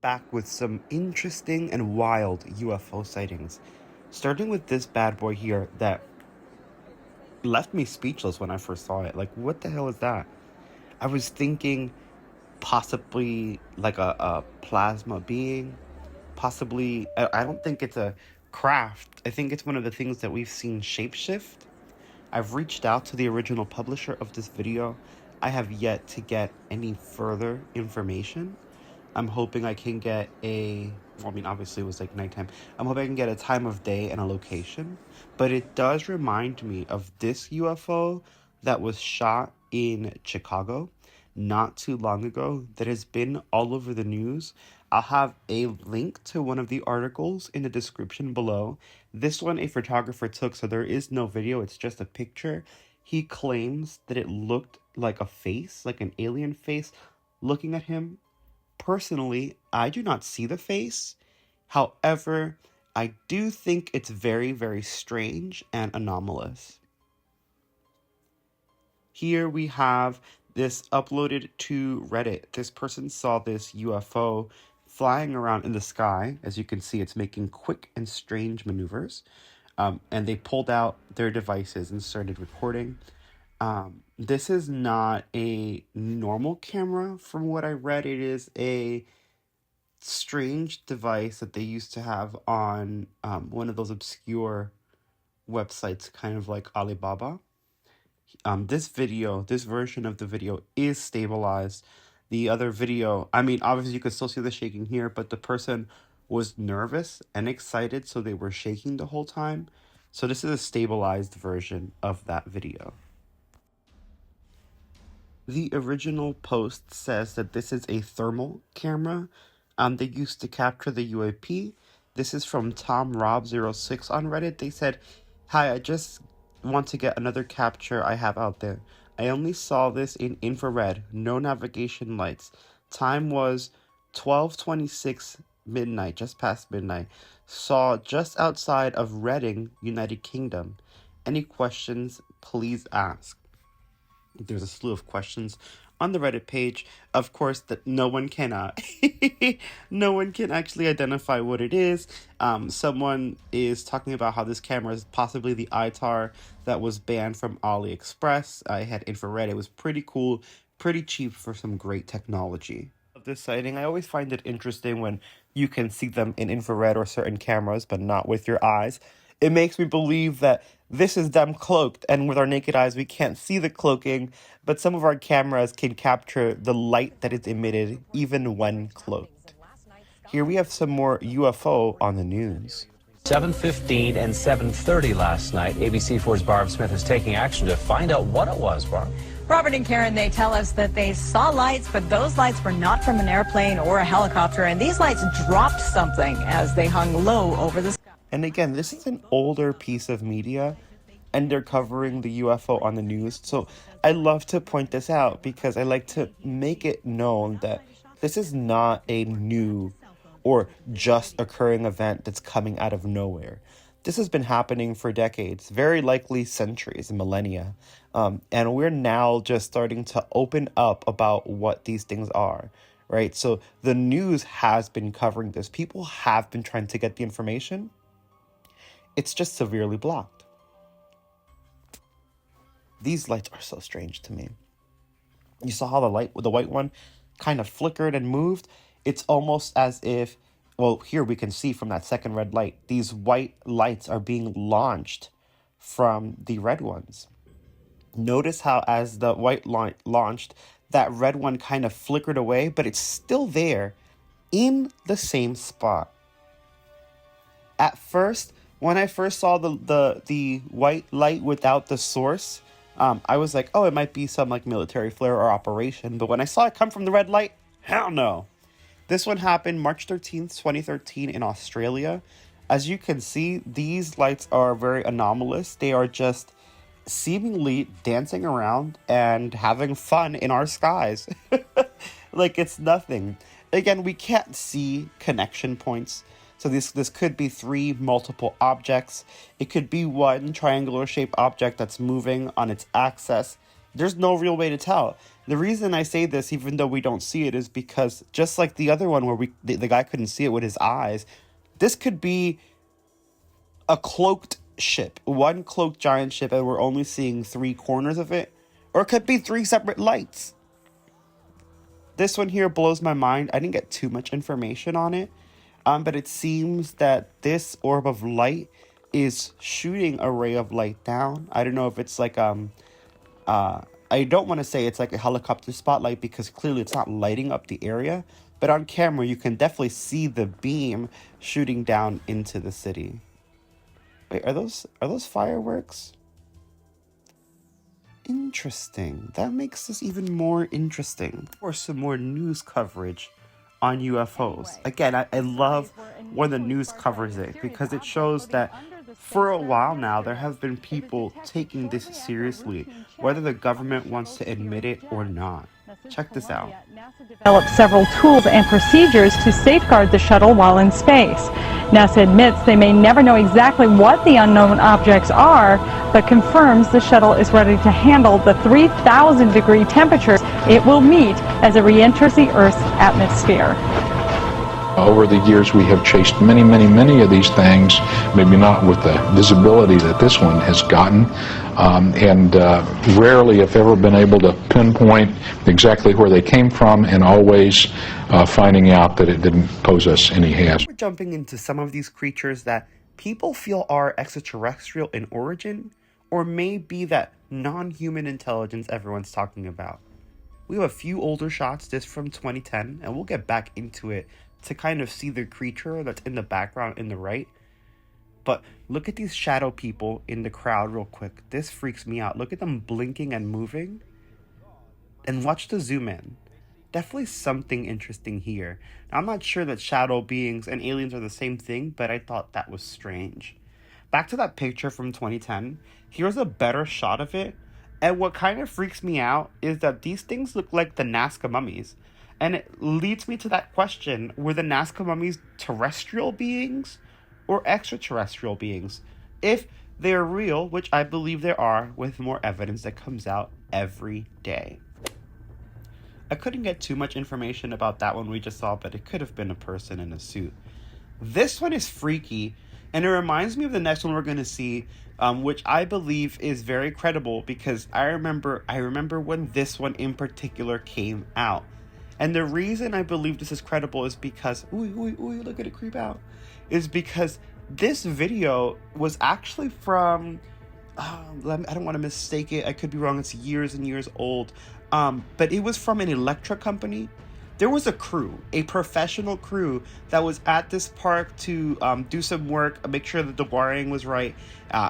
Back with some interesting and wild UFO sightings. Starting with this bad boy here that left me speechless when I first saw it. Like, what the hell is that? I was thinking possibly like a plasma being. Possibly, I don't think it's a craft. I think it's one of the things that we've seen shapeshift. I've reached out to the original publisher of this video. I have yet to get any further information. I'm hoping I can get obviously it was like nighttime. I'm hoping I can get a time of day and a location. But it does remind me of this UFO that was shot in Chicago not too long ago that has been all over the news. I'll have a link to one of the articles in the description below. This one a photographer took, so there is no video, it's just a picture. He claims that it looked like a face, like an alien face, looking at him. Personally, I do not see the face. However, I do think it's very, very strange and anomalous. Here we have this uploaded to Reddit. This person saw this UFO flying around in the sky. As you can see, it's making quick and strange maneuvers. And they pulled out their devices and started recording. This is not a normal camera from what I read. It is a strange device that they used to have on one of those obscure websites, kind of like Alibaba. This version of the video is stabilized. The other video, obviously you could still see the shaking here, but the person was nervous and excited, so they were shaking the whole time. So this is a stabilized version of that video. The original post says that this is a thermal camera they used to capture the UAP. This is from TomRob06 on Reddit. They said, "Hi, I just want to get another capture I have out there. I only saw this in infrared, no navigation lights. Time was 12:26 midnight, just past midnight. Saw just outside of Reading, United Kingdom. Any questions, please ask." There's a slew of questions on the Reddit page. Of course, that no one can no one can actually identify what it is. Someone is talking about how this camera is possibly the ITAR that was banned from AliExpress. I had infrared. It was pretty cool, pretty cheap for some great technology. Of this sighting, I always find it interesting when you can see them in infrared or certain cameras, but not with your eyes. It makes me believe that this is them cloaked, and with our naked eyes we can't see the cloaking, but some of our cameras can capture the light that is emitted even when cloaked. Here we have some more UFO on the news. 7:15 and 7:30 last night. ABC4's Barb Smith is taking action to find out what it was, Barb. Robert and Karen, they tell us that they saw lights, but those lights were not from an airplane or a helicopter, and these lights dropped something as they hung low over the sky. And again, this is an older piece of media, and they're covering the UFO on the news. So I love to point this out because I like to make it known that this is not a new or just occurring event that's coming out of nowhere. This has been happening for decades, very likely centuries and millennia. And we're now just starting to open up about what these things are, right? So the news has been covering this. People have been trying to get the information. It's just severely blocked. These lights are so strange to me. You saw how the white one kind of flickered and moved? It's almost as if, well, here we can see from that second red light, these white lights are being launched from the red ones. Notice how as the white light launched, that red one kind of flickered away, but it's still there in the same spot. At first, when I first saw the white light without the source, I was like, oh, it might be some like military flare or operation. But when I saw it come from the red light, hell no. This one happened March 13th, 2013 in Australia. As you can see, these lights are very anomalous. They are just seemingly dancing around and having fun in our skies. Like it's nothing. Again, we can't see connection points. So this could be three multiple objects. It could be one triangular shaped object that's moving on its axis. There's no real way to tell. The reason I say this, even though we don't see it, is because just like the other one where the guy couldn't see it with his eyes, this could be a cloaked ship, one cloaked giant ship, and we're only seeing 3 corners of it, or it could be 3 separate lights. This one here blows my mind. I didn't get too much information on it, but it seems that this orb of light is shooting a ray of light down. I don't know if it's like I don't want to say it's like a helicopter spotlight because clearly it's not lighting up the area, but on camera you can definitely see the beam shooting down into the city. Wait, are those fireworks? Interesting. That makes this even more interesting. For some more news coverage on UFOs. Again, I love when the news covers it because it shows that for a while now there have been people taking this seriously, whether the government wants to admit it or not. Check this out. Developed several tools and procedures to safeguard the shuttle while in space. NASA admits they may never know exactly what the unknown objects are, but confirms the shuttle is ready to handle the 3,000-degree temperatures it will meet as it re-enters the Earth's atmosphere. Over the years, we have chased many, many, many of these things, maybe not with the visibility that this one has gotten, and rarely, if ever, been able to pinpoint exactly where they came from, and always finding out that it didn't pose us any hazard. We're jumping into some of these creatures that people feel are extraterrestrial in origin, or may be that non-human intelligence everyone's talking about. We have a few older shots, this from 2010, and we'll get back into it to kind of see the creature that's in the background in the right. But look at these shadow people in the crowd real quick. This freaks me out. Look at them blinking and moving. And watch the zoom in. Definitely something interesting here. Now, I'm not sure that shadow beings and aliens are the same thing, but I thought that was strange. Back to that picture from 2010. Here's a better shot of it. And what kind of freaks me out is that these things look like the Nazca mummies. And it leads me to that question, were the Nazca mummies terrestrial beings or extraterrestrial beings? If they're real, which I believe there are, with more evidence that comes out every day. I couldn't get too much information about that one we just saw, but it could have been a person in a suit. This one is freaky, and it reminds me of the next one we're going to see, which I believe is very credible because I remember when this one in particular came out. And the reason I believe this is credible is because, look at it creep out, is because this video was actually from, I don't want to mistake it, I could be wrong, it's years and years old, but it was from an electric company. There was a crew, a professional crew that was at this park to do some work, make sure that the wiring was right.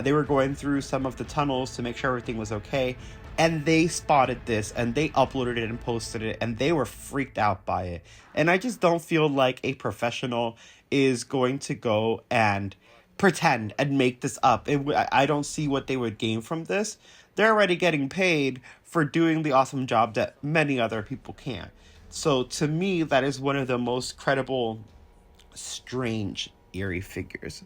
They were going through some of the tunnels to make sure everything was okay. And they spotted this and they uploaded it and posted it and they were freaked out by it. And I just don't feel like a professional is going to go and pretend and make this up. I don't see what they would gain from this. They're already getting paid for doing the awesome job that many other people can't. So to me, that is one of the most credible, strange, eerie figures.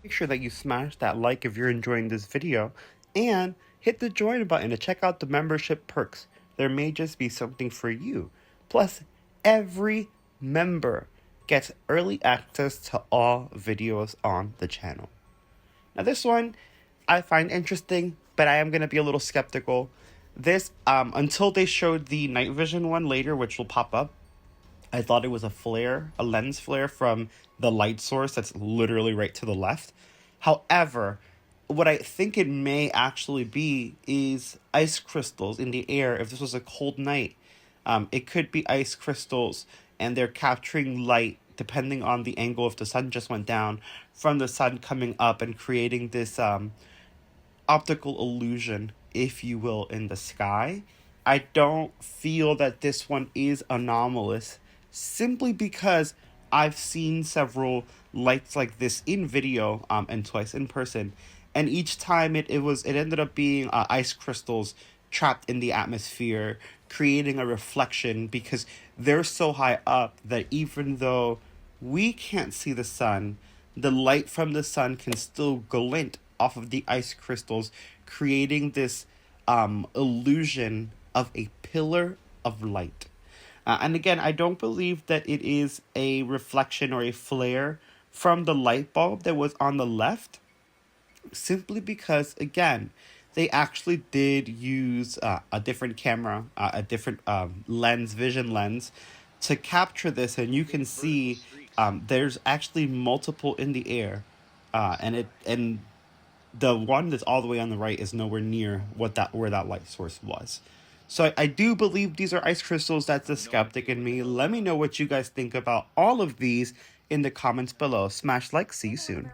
Make sure that you smash that like if you're enjoying this video and hit the join button to check out the membership perks. There may just be something for you. Plus, every member gets early access to all videos on the channel. Now this one I find interesting, but I am going to be a little skeptical. This, until they showed the night vision one later, which will pop up, I thought it was a lens flare from the light source that's literally right to the left. However, what I think it may actually be is ice crystals in the air. If this was a cold night, it could be ice crystals, and they're capturing light depending on the angle. If the sun just went down, from the sun coming up and creating this optical illusion, if you will, in the sky. I don't feel that this one is anomalous, simply because I've seen several lights like this in video and twice in person. And each time it ended up being ice crystals trapped in the atmosphere, creating a reflection because they're so high up that even though we can't see the sun, the light from the sun can still glint off of the ice crystals, creating this illusion of a pillar of light. And again, I don't believe that it is a reflection or a flare from the light bulb that was on the left, simply because, again, they actually did use a different camera, a different vision lens, to capture this, and you can see there's actually multiple in the air, and the one that's all the way on the right is nowhere near where that light source was. So I do believe these are ice crystals. That's the skeptic in me. Let me know what you guys think about all of these in the comments below. Smash like. See you soon.